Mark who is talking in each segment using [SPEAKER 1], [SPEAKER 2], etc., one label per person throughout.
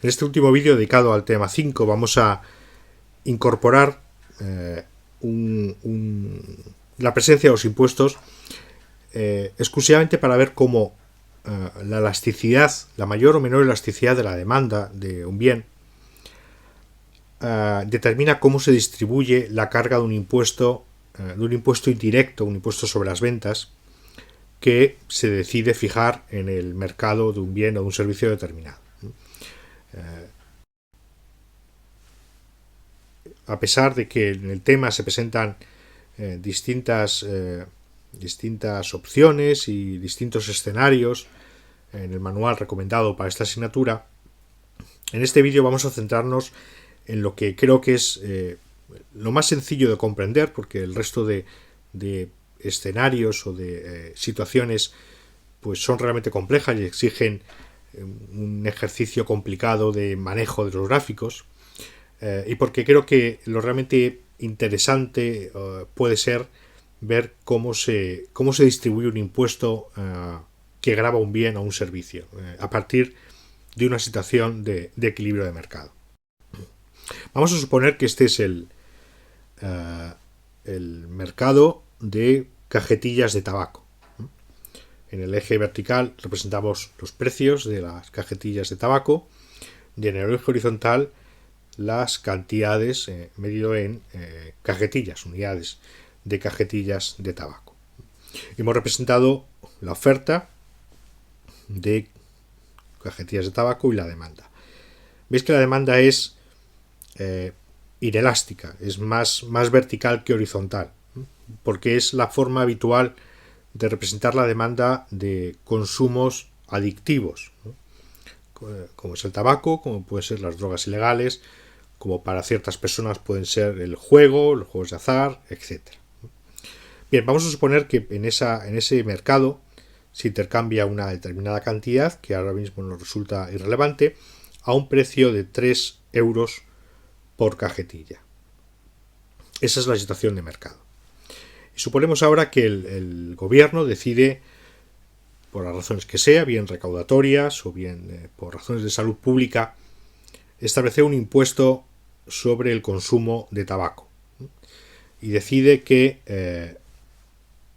[SPEAKER 1] En este último vídeo dedicado al tema 5 vamos a incorporar la presencia de los impuestos exclusivamente para ver cómo la elasticidad, la mayor o menor elasticidad de la demanda de un bien determina cómo se distribuye la carga de un impuesto indirecto, un impuesto sobre las ventas, que se decide fijar en el mercado de un bien o de un servicio determinado. A pesar de que en el tema se presentan distintas opciones y distintos escenarios en el manual recomendado para esta asignatura, en este vídeo vamos a centrarnos en lo que creo que es lo más sencillo de comprender, porque el resto de escenarios o de situaciones pues son realmente complejas y exigen un ejercicio complicado de manejo de los gráficos, y porque creo que lo realmente interesante puede ser ver cómo se distribuye un impuesto que grava un bien o un servicio a partir de una situación de equilibrio de mercado. Vamos a suponer que este es el mercado de cajetillas de tabaco. En el eje vertical representamos los precios de las cajetillas de tabaco y en el eje horizontal las cantidades medido en cajetillas, unidades de cajetillas de tabaco. Hemos representado la oferta de cajetillas de tabaco y la demanda. Veis que la demanda es inelástica, es más vertical que horizontal, porque es la forma habitual de representar la demanda de consumos adictivos, como es el tabaco, como pueden ser las drogas ilegales, como para ciertas personas pueden ser el juego, los juegos de azar, etc. Bien, vamos a suponer que en ese mercado se intercambia una determinada cantidad, que ahora mismo nos resulta irrelevante, a un precio de 3 euros por cajetilla. Esa es la situación de mercado. Y suponemos ahora que el gobierno decide, por las razones que sea, bien recaudatorias o bien por razones de salud pública, establecer un impuesto sobre el consumo de tabaco. Y decide que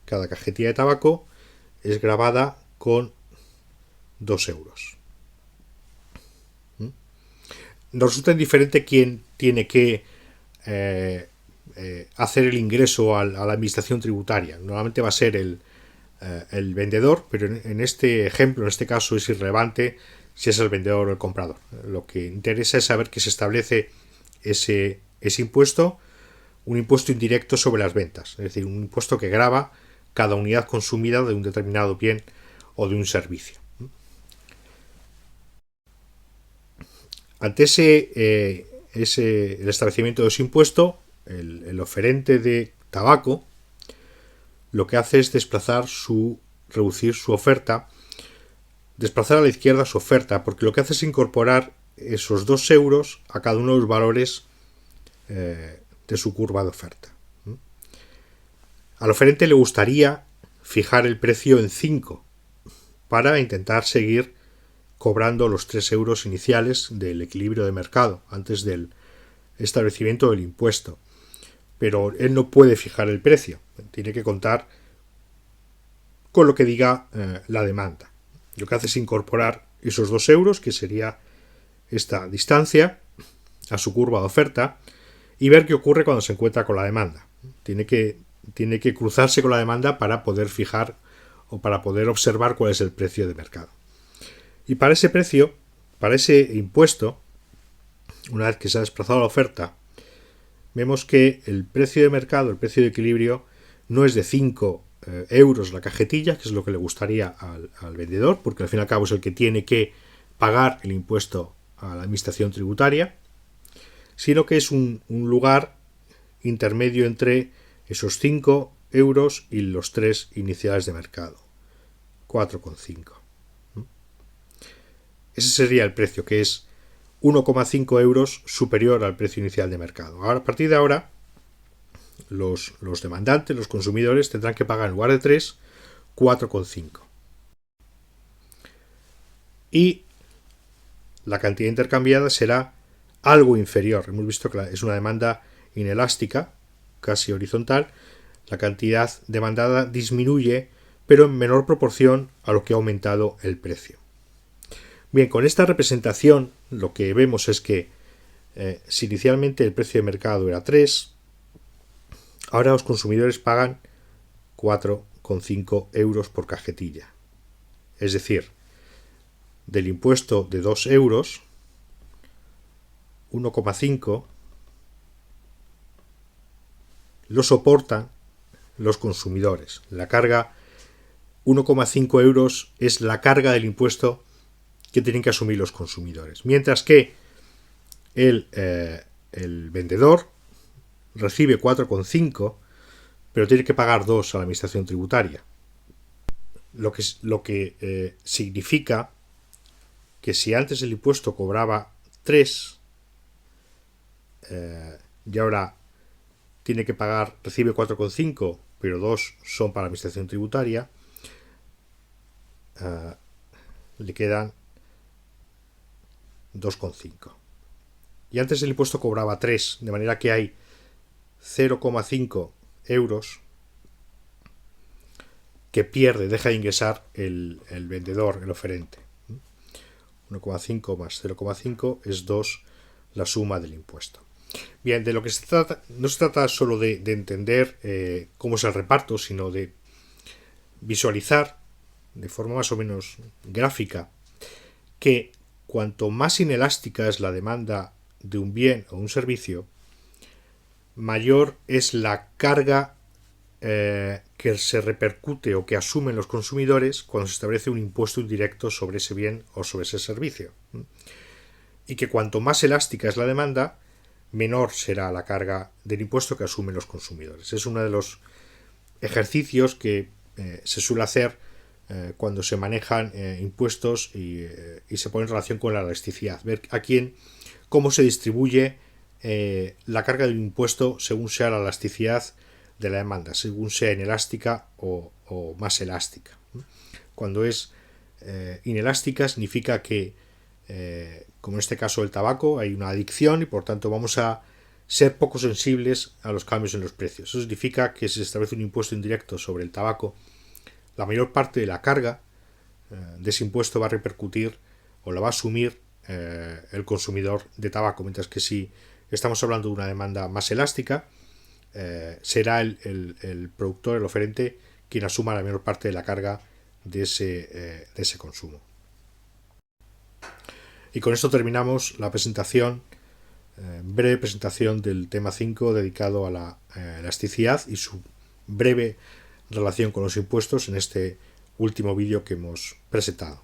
[SPEAKER 1] cada cajetilla de tabaco es gravada con 2 euros. Nos resulta indiferente quién tiene que hacer el ingreso a la administración tributaria. Normalmente va a ser el vendedor, pero en este ejemplo, en este caso, es irrelevante si es el vendedor o el comprador. Lo que interesa es saber que se establece ese impuesto, un impuesto indirecto sobre las ventas, es decir, un impuesto que grava cada unidad consumida de un determinado bien o de un servicio. Ante el establecimiento de ese impuesto, el oferente de tabaco lo que hace es reducir su oferta, desplazar a la izquierda su oferta, porque lo que hace es incorporar esos 2 euros a cada uno de los valores de su curva de oferta. Al oferente le gustaría fijar el precio en 5 para intentar seguir cobrando los 3 euros iniciales del equilibrio de mercado antes del establecimiento del impuesto. Pero él no puede fijar el precio, tiene que contar con lo que diga la demanda. Lo que hace es incorporar esos 2 euros, que sería esta distancia, a su curva de oferta y ver qué ocurre cuando se encuentra con la demanda. Tiene que cruzarse con la demanda para poder fijar o para poder observar cuál es el precio de mercado. Y para ese precio, para ese impuesto, una vez que se ha desplazado la oferta, vemos que el precio de mercado, el precio de equilibrio, no es de 5 euros la cajetilla, que es lo que le gustaría al vendedor, porque al fin y al cabo es el que tiene que pagar el impuesto a la administración tributaria, sino que es un lugar intermedio entre esos 5 euros y los 3 iniciales de mercado, 4,5. Ese sería el precio, que es 1,5 euros superior al precio inicial de mercado. Ahora, a partir de ahora, los demandantes, los consumidores, tendrán que pagar en lugar de 3, 4,5. Y la cantidad intercambiada será algo inferior. Hemos visto que es una demanda inelástica, casi horizontal. La cantidad demandada disminuye, pero en menor proporción a lo que ha aumentado el precio. Bien, con esta representación lo que vemos es que si inicialmente el precio de mercado era 3, ahora los consumidores pagan 4,5 euros por cajetilla. Es decir, del impuesto de 2 euros, 1,5 lo soportan los consumidores. La carga 1,5 euros es la carga del impuesto que tienen que asumir los consumidores. Mientras que el vendedor recibe 4,5, pero tiene que pagar 2 a la administración tributaria. Lo que significa que si antes el impuesto cobraba 3 y ahora tiene que pagar, recibe 4,5, pero 2 son para la administración tributaria, le quedan 2,5. Y antes el impuesto cobraba 3, de manera que hay 0,5 euros que pierde, deja de ingresar el vendedor, el oferente. 1,5 más 0,5 es 2, la suma del impuesto. Bien, de lo que se trata, no se trata solo de entender cómo es el reparto, sino de visualizar de forma más o menos gráfica que cuanto más inelástica es la demanda de un bien o un servicio, mayor es la carga que se repercute o que asumen los consumidores cuando se establece un impuesto indirecto sobre ese bien o sobre ese servicio. Y que cuanto más elástica es la demanda, menor será la carga del impuesto que asumen los consumidores. Es uno de los ejercicios que se suele hacer cuando se manejan impuestos y se pone en relación con la elasticidad. Ver cómo se distribuye la carga del impuesto según sea la elasticidad de la demanda, según sea inelástica o más elástica. Cuando es inelástica significa que, como en este caso el tabaco, hay una adicción y por tanto vamos a ser poco sensibles a los cambios en los precios. Eso significa que si se establece un impuesto indirecto sobre el tabaco, la mayor parte de la carga de ese impuesto va a repercutir o la va a asumir el consumidor de tabaco, mientras que si estamos hablando de una demanda más elástica, será el productor, el oferente, quien asuma la mayor parte de la carga de ese consumo. Y con esto terminamos la presentación, breve presentación del tema 5 dedicado a la elasticidad y su breve relación con los impuestos en este último vídeo que hemos presentado.